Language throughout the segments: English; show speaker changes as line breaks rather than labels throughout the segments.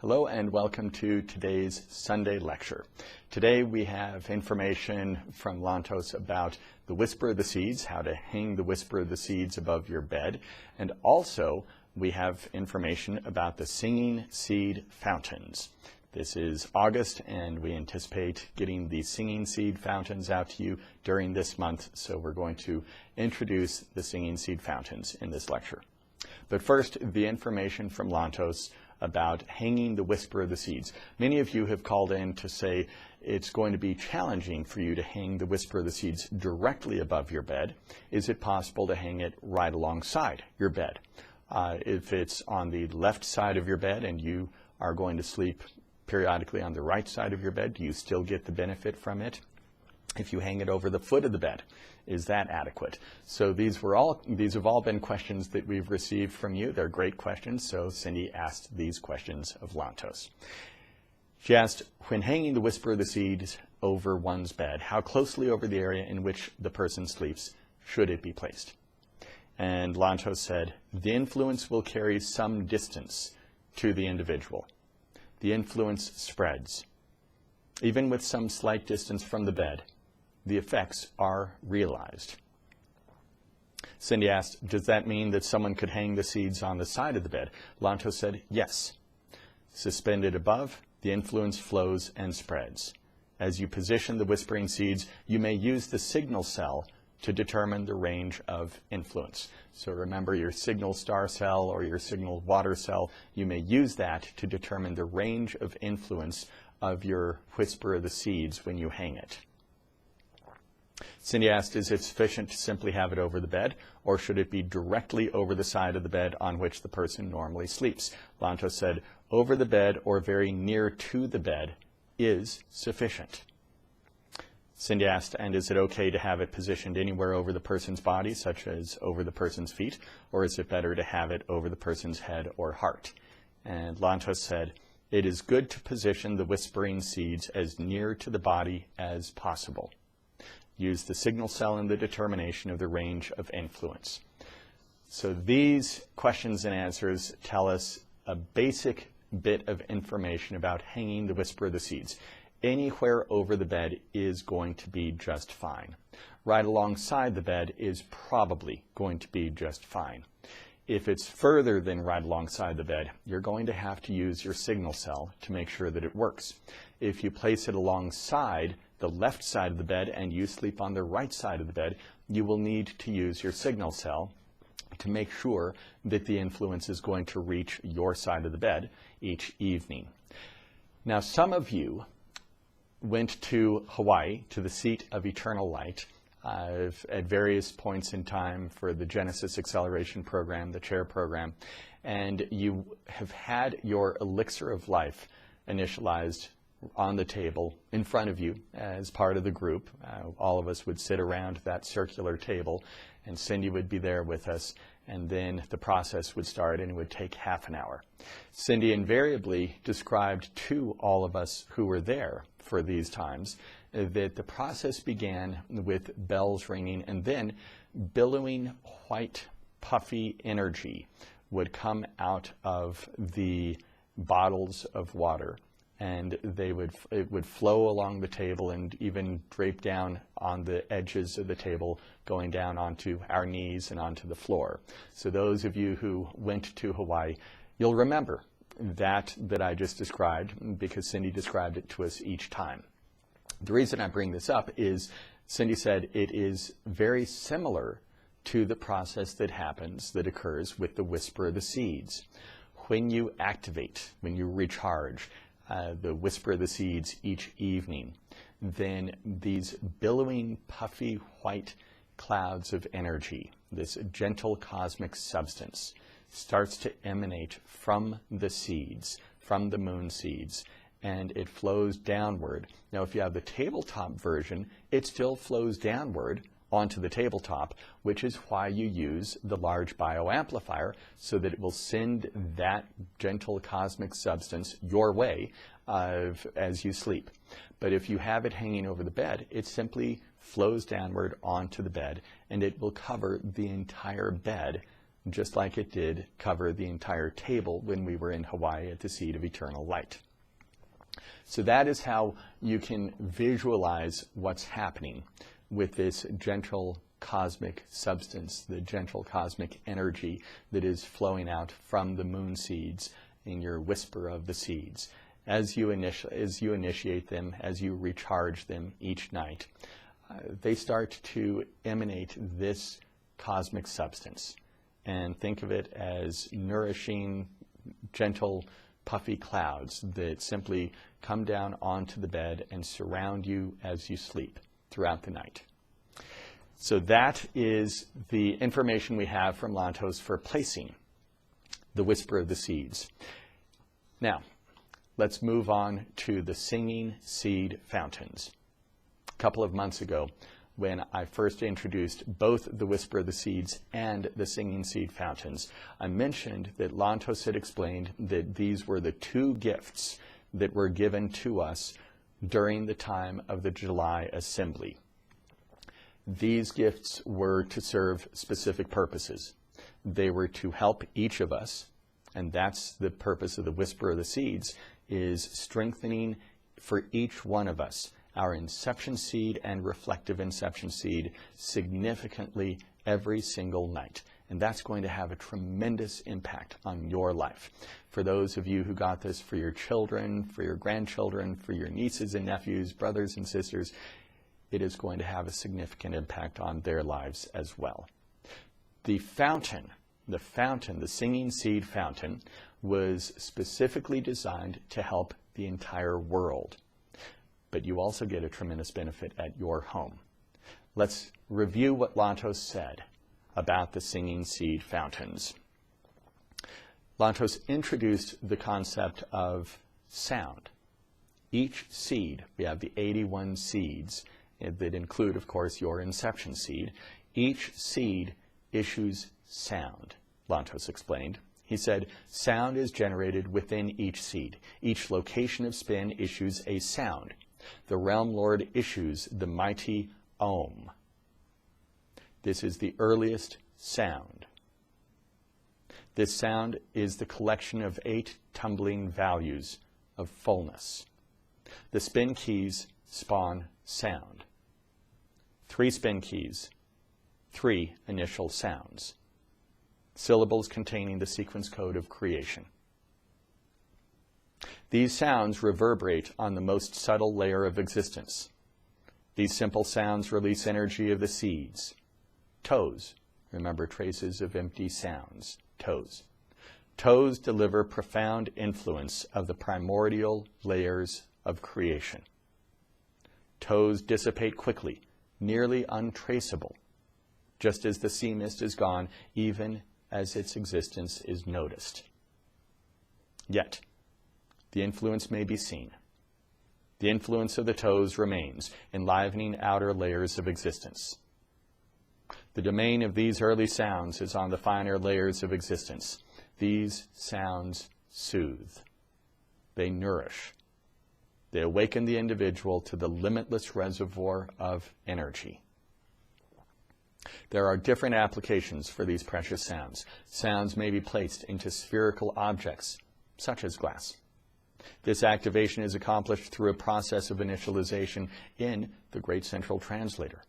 Hello and welcome to today's Sunday lecture. Today we have information from Lantos about the Whisper of the Seeds, how to hang the Whisper of the Seeds above your bed, and also we have information about the Singing Seed Fountains. This is August and we anticipate getting the Singing Seed Fountains out to you during this month, so we're going to introduce the Singing Seed Fountains in this lecture. But first, the information from Lantos about hanging the Whisper of the Seeds. Many of you have called in to say it's going to be challenging for you to hang the Whisper of the Seeds directly above your bed. Is it possible to hang it right alongside your bed? If it's on the left side of your bed and you are going to sleep periodically on the right side of your bed, do you still get the benefit from it? If you hang it over the foot of the bed, is that adequate? So these have all been questions that we've received from you. They're great questions, so Cindy asked these questions of Lantos. She asked, when hanging the Whisper of the Seeds over one's bed, how closely over the area in which the person sleeps should it be placed? And Lantos said, the influence will carry some distance to the individual. The influence spreads. Even with some slight distance from the bed, the effects are realized. Cindy asked, does that mean that someone could hang the seeds on the side of the bed? Lantos said, yes. Suspended above, the influence flows and spreads. As you position the whispering seeds, you may use the signal cell to determine the range of influence. So remember your signal star cell or your signal water cell, you may use that to determine the range of influence of your Whisper of the Seeds when you hang it. Cindy asked, is it sufficient to simply have it over the bed, or should it be directly over the side of the bed on which the person normally sleeps? Lantos said, over the bed or very near to the bed is sufficient. Cindy asked, and is it okay to have it positioned anywhere over the person's body, such as over the person's feet, or is it better to have it over the person's head or heart? And Lantos said, it is good to position the whispering seeds as near to the body as possible. Use the signal cell in the determination of the range of influence. So these questions and answers tell us a basic bit of information about hanging the Whisper of the Seeds. Anywhere over the bed is going to be just fine. Right alongside the bed is probably going to be just fine. If it's further than right alongside the bed, you're going to have to use your signal cell to make sure that it works. If you place it alongside the left side of the bed and you sleep on the right side of the bed, you will need to use your signal cell to make sure that the influence is going to reach your side of the bed each evening. Now, some of you went to Hawaii, to the seat of eternal light, at various points in time for the Genesis Acceleration Program, the CHAIR program, and you have had your elixir of life initialized on the table in front of you as part of the group. All of us would sit around that circular table, and Cindy would be there with us, and then the process would start, and it would take half an hour. Cindy invariably described to all of us who were there for these times that the process began with bells ringing, and then billowing white puffy energy would come out of the bottles of water, and it would flow along the table and even drape down on the edges of the table, going down onto our knees and onto the floor. So those of you who went to Hawaii, you'll remember that I just described, because Cindy described it to us each time. The reason I bring this up is Cindy said it is very similar to the process that occurs with the Whisper of the Seeds. When you activate, when you recharge the Whisper of the Seeds each evening, then these billowing, puffy, white clouds of energy, this gentle cosmic substance, starts to emanate from the seeds, from the moon seeds, and it flows downward. Now, if you have the tabletop version, it still flows downward onto the tabletop, which is why you use the large bioamplifier, so that it will send that gentle cosmic substance your way as you sleep. But if you have it hanging over the bed, it simply flows downward onto the bed, and it will cover the entire bed just like it did cover the entire table when we were in Hawaii at the Seed of Eternal Light. So that is how you can visualize what's happening with this gentle cosmic substance, the gentle cosmic energy that is flowing out from the moon seeds in your whisper of the seeds. As you initiate them, as you recharge them each night, they start to emanate this cosmic substance. And think of it as nourishing, gentle, puffy clouds that simply come down onto the bed and surround you as you sleep throughout the night. So that is the information we have from Lantos for placing the Whisper of the Seeds. Now, let's move on to the Singing Seed Fountains. A couple of months ago, when I first introduced both the Whisper of the Seeds and the Singing Seed Fountains, I mentioned that Lantos had explained that these were the two gifts that were given to us during the time of the July Assembly. These gifts were to serve specific purposes. They were to help each of us, and that's the purpose of the Whisper of the Seeds, is strengthening for each one of us our inception seed and reflective inception seed significantly every single night. And that's going to have a tremendous impact on your life. For those of you who got this for your children, for your grandchildren, for your nieces and nephews, brothers and sisters, it is going to have a significant impact on their lives as well. The fountain, the Singing Seed Fountain, was specifically designed to help the entire world. But you also get a tremendous benefit at your home. Let's review what Lantos said about the Singing Seed Fountains. Lantos introduced the concept of sound. Each seed, we have the 81 seeds that include, of course, your inception seed. Each seed issues sound, Lantos explained. He said, sound is generated within each seed. Each location of spin issues a sound. The Realm Lord issues the mighty Om. This is the earliest sound. This sound is the collection of 8 tumbling values of fullness. The spin keys spawn sound. 3 spin keys, 3 initial sounds. Syllables containing the sequence code of creation. These sounds reverberate on the most subtle layer of existence. These simple sounds release energy of the seeds. Toes, remember traces of empty sounds, toes. Toes deliver profound influence of the primordial layers of creation. Toes dissipate quickly, nearly untraceable, just as the sea mist is gone, even as its existence is noticed. Yet, the influence may be seen. The influence of the toes remains, enlivening outer layers of existence. The domain of these early sounds is on the finer layers of existence. These sounds soothe. They nourish. They awaken the individual to the limitless reservoir of energy. There are different applications for these precious sounds. Sounds may be placed into spherical objects, such as glass. This activation is accomplished through a process of initialization in the Great Central Translator.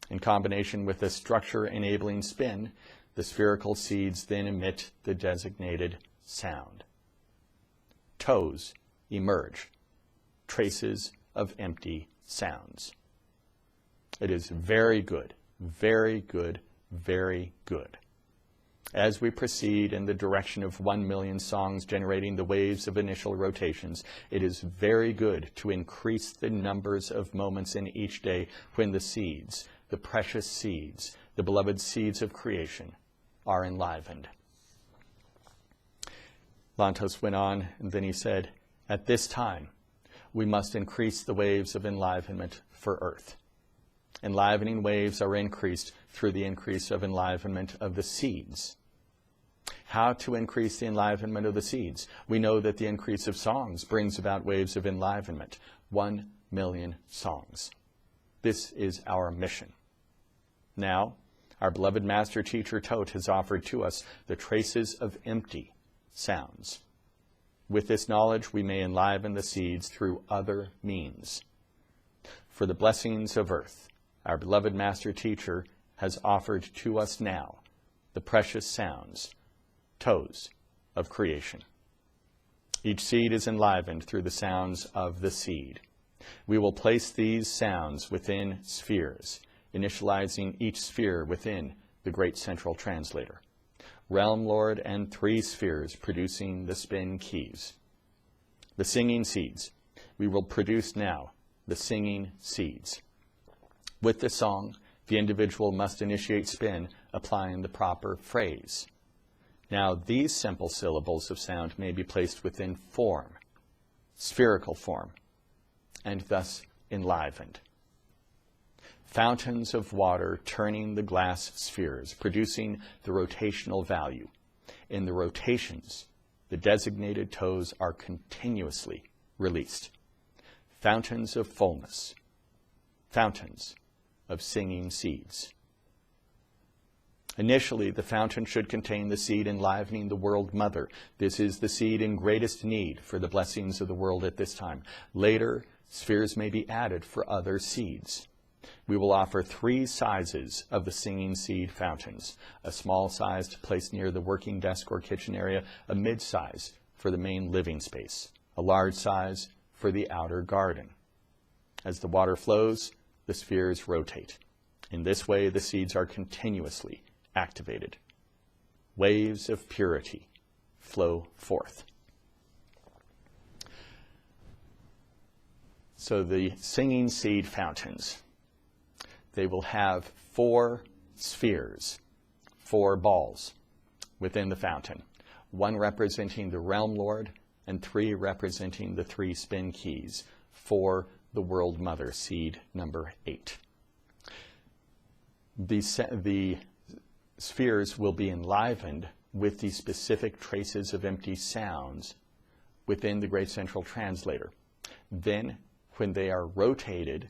In combination with the structure-enabling spin, the spherical seeds then emit the designated sound. Toes emerge, traces of empty sounds. It is very good, very good, very good. As we proceed in the direction of 1 million songs generating the waves of initial rotations, it is very good to increase the numbers of moments in each day when the seeds, the precious seeds, the beloved seeds of creation, are enlivened. Lantos went on, and then he said, at this time, we must increase the waves of enlivenment for Earth. Enlivening waves are increased through the increase of enlivenment of the seeds. How to increase the enlivenment of the seeds? We know that the increase of songs brings about waves of enlivenment. 1 million songs. This is our mission. Now, Our beloved master teacher Thoth has offered to us the traces of empty sounds. With this knowledge, we may enliven the seeds through other means. For the blessings of earth, our beloved master teacher has offered to us now the precious sounds, toes, of creation. Each seed is enlivened through the sounds of the seed. We will place these sounds within spheres, initializing each sphere within the great central translator. Realm Lord and 3 spheres producing the spin keys. The singing seeds. We will produce now the singing seeds. With the song, the individual must initiate spin, applying the proper phrase. Now, these simple syllables of sound may be placed within form, spherical form, and thus enlivened. Fountains of water turning the glass spheres, producing the rotational value. In the rotations, the designated toes are continuously released. Fountains of fullness, fountains of singing seeds. Initially, the fountain should contain the seed enlivening the world mother. This is the seed in greatest need for the blessings of the world at this time. Later, spheres may be added for other seeds. We will offer 3 sizes of the singing seed fountains. A small size to place near the working desk or kitchen area, a mid-size for the main living space, a large size for the outer garden. As the water flows, the spheres rotate. In this way, the seeds are continuously activated. Waves of purity flow forth. So the singing seed fountains, they will have 4 spheres, 4 balls within the fountain, 1 representing the Realm Lord and 3 representing the 3 spin keys for the World Mother, seed number 8. The spheres will be enlivened with the specific traces of empty sounds within the Great Central Translator. Then, when they are rotated,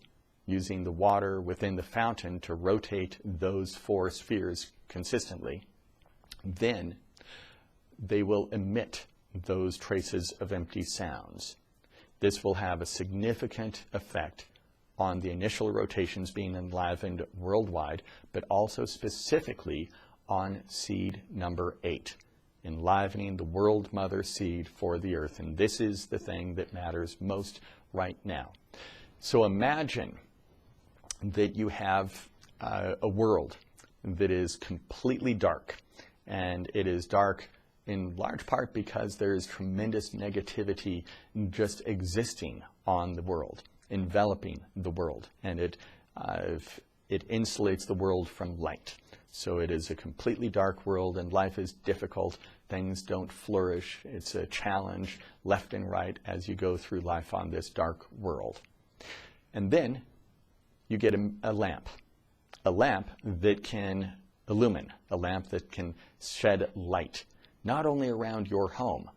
using the water within the fountain to rotate those 4 spheres consistently, then they will emit those traces of empty sounds. This will have a significant effect on the initial rotations being enlivened worldwide, but also specifically on seed number 8, enlivening the World Mother seed for the earth. And this is the thing that matters most right now. So imagine that you have a world that is completely dark, and it is dark in large part because there is tremendous negativity just existing on the world, enveloping the world, and it insulates the world from light. So it is a completely dark world, and life is difficult. Things don't flourish. It's a challenge left and right as you go through life on this dark world. And then you get a lamp that can illumine, a lamp that can shed light, not only around your home,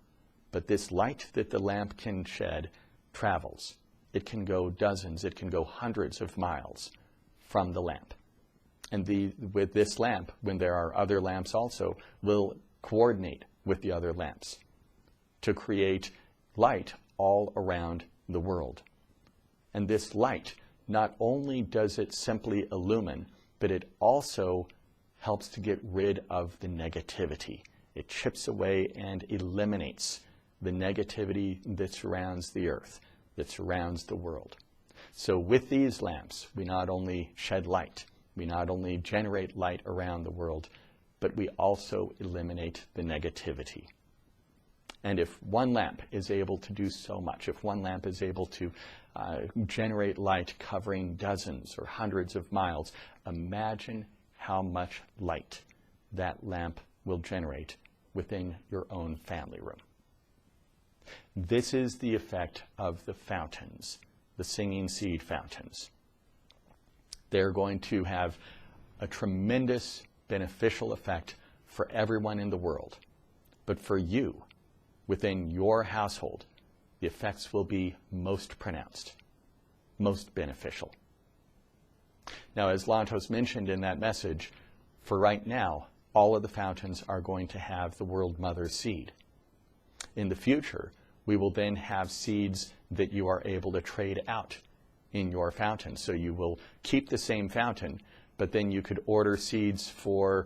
but this light that the lamp can shed travels. It can go dozens, it can go hundreds of miles from the lamp. And with this lamp, when there are other lamps also, will coordinate with the other lamps to create light all around the world. And this light, not only does it simply illumine, but it also helps to get rid of the negativity. It chips away and eliminates the negativity that surrounds the earth, that surrounds the world. So with these lamps, we not only shed light, we not only generate light around the world, but we also eliminate the negativity. And if one lamp is able to do so much, if one lamp is able to generate light covering dozens or hundreds of miles, imagine how much light that lamp will generate within your own family room. This is the effect of the fountains, the singing seed fountains. They're going to have a tremendous beneficial effect for everyone in the world. But for you, within your household, the effects will be most pronounced, most beneficial. Now, as Lantos mentioned in that message, For right now, all of the fountains are going to have the World Mother seed. In the future, we will then have seeds that you are able to trade out in your fountain. So you will keep the same fountain, but then you could order seeds for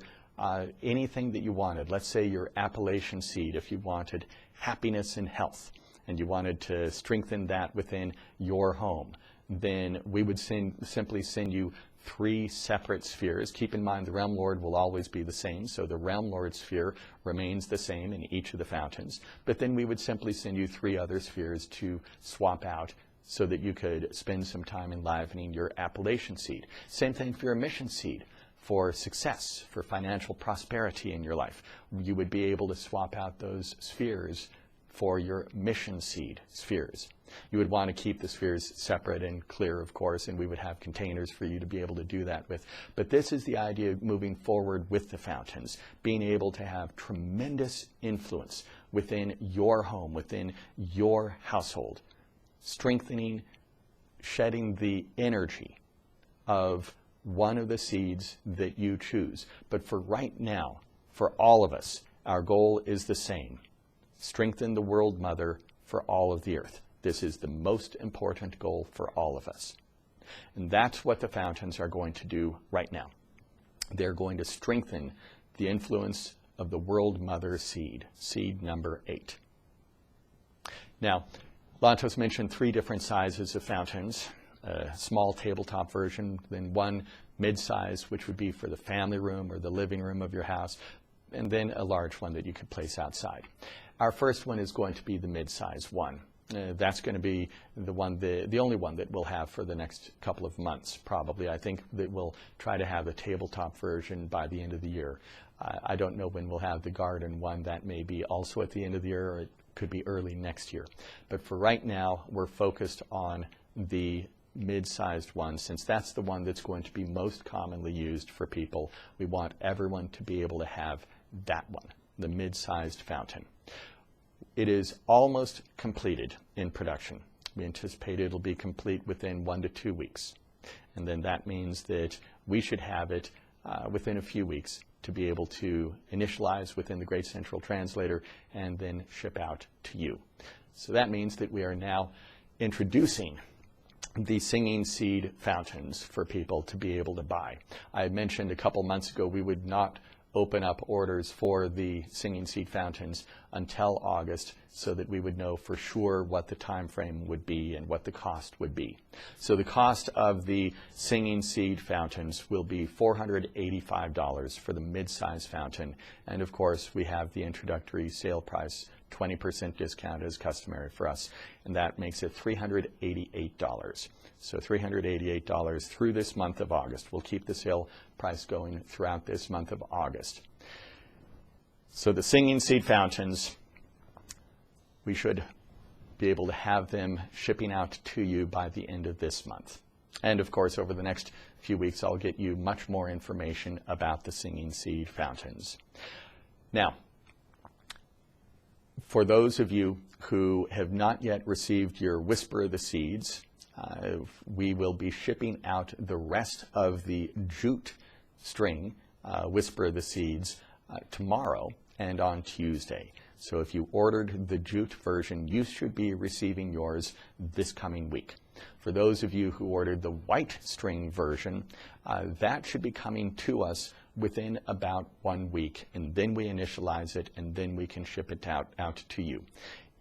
anything that you wanted. Let's say your Appalachian seed, if you wanted happiness and health, and you wanted to strengthen that within your home, then we would simply send you 3 separate spheres. Keep in mind the Realm Lord will always be the same, so the Realm Lord sphere remains the same in each of the fountains. But then we would simply send you 3 other spheres to swap out so that you could spend some time enlivening your Appalachian seed. Same thing for your mission seed. For success, for financial prosperity in your life, you would be able to swap out those spheres for your mission seed spheres. You would want to keep the spheres separate and clear, of course, and we would have containers for you to be able to do that with. But this is the idea of moving forward with the fountains, being able to have tremendous influence within your home, within your household, strengthening, shedding the energy of one of the seeds that you choose. But for right now, for all of us, our goal is the same. Strengthen the World Mother for all of the earth. This is the most important goal for all of us. And that's what the fountains are going to do right now. They're going to strengthen the influence of the World Mother seed, seed number 8. Now, Lantos mentioned 3 different sizes of fountains, a small tabletop version, then one mid-size, which would be for the family room or the living room of your house, and then a large one that you could place outside. Our first one is going to be the mid-size one. That's going to be the only one that we'll have for the next couple of months, probably. I think that we'll try to have a tabletop version by the end of the year. I don't know when we'll have the garden one. That may be also at the end of the year, or it could be early next year. But for right now, we're focused on the mid-sized one, since that's the one that's going to be most commonly used for people. We want everyone to be able to have that one, the mid-sized fountain. It is almost completed in production. We anticipate it'll be complete within 1 to 2 weeks. And then that means that we should have it within a few weeks to be able to initialize within the Great Central Translator and then ship out to you. So that means that we are now introducing the Singing Seed fountains for people to be able to buy. I had mentioned a couple months ago we would not open up orders for the Singing Seed fountains until August, so that we would know for sure what the time frame would be and what the cost would be. So the cost of the Singing Seed fountains will be $485 for the mid-size fountain, and of course we have the introductory sale price, 20% discount as customary for us, and that makes it $388. So $388 through this month of August. We'll keep the sale price going throughout this month of August. So the Singing Seed fountains, we should be able to have them shipping out to you by the end of this month. And of course, over the next few weeks, I'll get you much more information about the Singing Seed fountains. Now, for those of you who have not yet received your Whisper of the Seeds, we will be shipping out the rest of the jute string, Whisper of the Seeds, tomorrow and on Tuesday. So if you ordered the jute version, you should be receiving yours this coming week. For those of you who ordered the white string version, that should be coming to us within about 1 week, and then we initialize it, and then we can ship it out to you.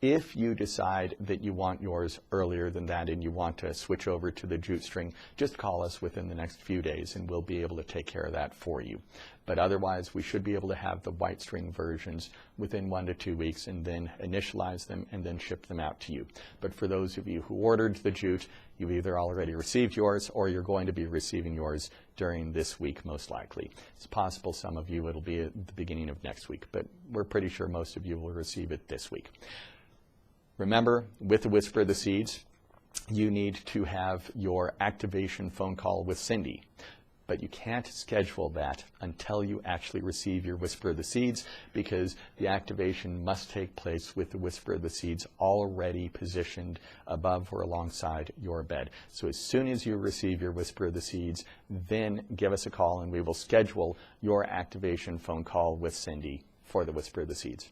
If you decide that you want yours earlier than that and you want to switch over to the jute string, just call us within the next few days and we'll be able to take care of that for you. But otherwise, we should be able to have the white string versions within 1 to 2 weeks and then initialize them and then ship them out to you. But for those of you who ordered the jute, you've either already received yours or you're going to be receiving yours during this week, most likely. It's possible some of you it'll be at the beginning of next week, but we're pretty sure most of you will receive it this week. Remember, with the Whisper of the Seeds, you need to have your activation phone call with Cindy. but you can't schedule that until you actually receive your Whisper of the Seeds, because the activation must take place with the Whisper of the Seeds already positioned above or alongside your bed. So as soon as you receive your Whisper of the Seeds, then give us a call and we will schedule your activation phone call with Cindy for the Whisper of the Seeds.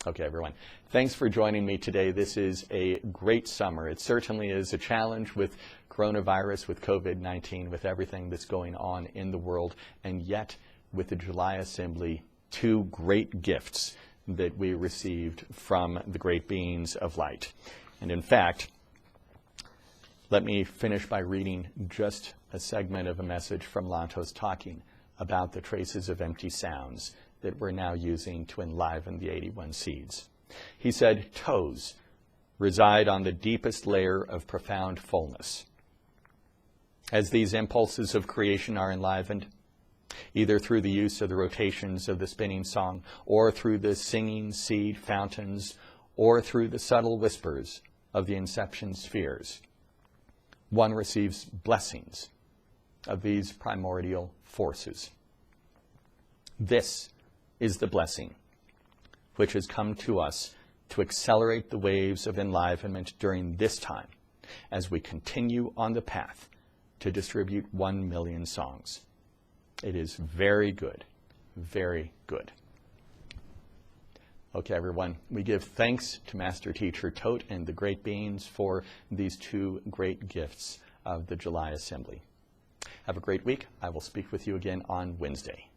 Okay, everyone. Thanks for joining me today. This is a great summer. It certainly is a challenge with coronavirus, with COVID-19, with everything that's going on in the world, and yet with the July Assembly, two great gifts that we received from the great beings of light. And in fact, let me finish by reading just a segment of a message from Lantos talking about the traces of empty sounds that we're now using to enliven the 81 seeds. He said, toes reside on the deepest layer of profound fullness. As these impulses of creation are enlivened, either through the use of the rotations of the spinning song, or through the singing seed fountains, or through the subtle whispers of the inception spheres, one receives blessings of these primordial forces. This is the blessing which has come to us to accelerate the waves of enlivenment during this time as we continue on the path to distribute 1 million songs. It is very good, very good. Okay, everyone, we give thanks to Master Teacher Tote and the great beings for these two great gifts of the July Assembly. Have a great week. I will speak with you again on Wednesday.